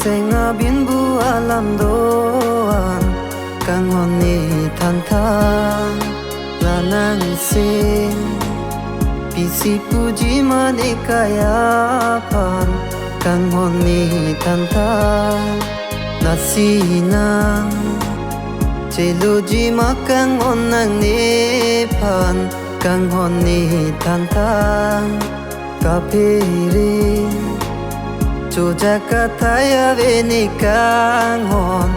senga bin bu alam doan kang honi than than la nang sing pisi puji mane kaya pan kang honi than than nasi nang Celuji makang onang ne pan kang honi than than kapiri Chuja kataya veni kang hon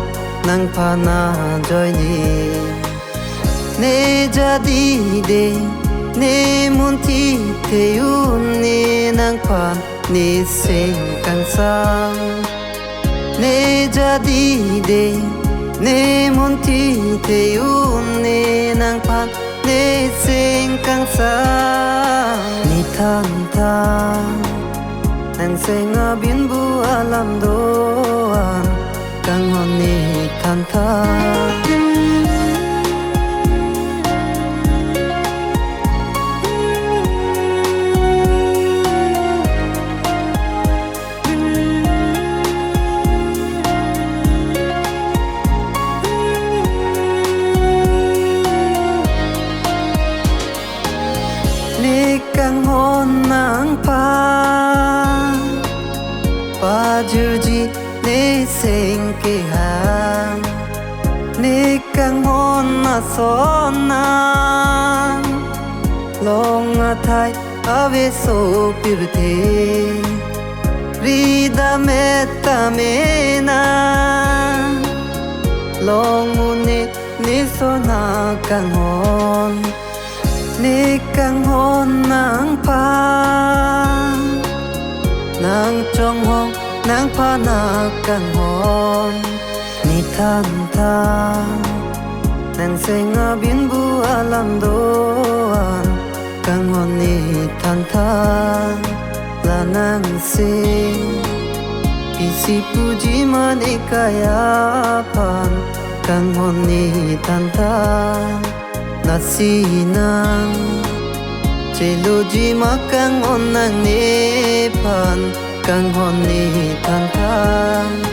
nang pana joy ni ne jadi de ne munti te un ni nang pan ni sing kang sang ne jadi de ne munti te un ni nang pan ni sing kang sang ni than than nang senga bin bu alam doan kang honi than than kang hon nang pa juji ne sing ke hang ne kang hon na son na long a thai ave so pirte rida metta me na long une ne so na kang hon ne kang hon nang pa nang trong hong nang pa na kang hon ni than than nang senga bin bu alam doan kang hon ni than than la nang sing isi puji mane kaya pan kang hon ni than than nasi nang Celuji makang onang ne pan kang honi than than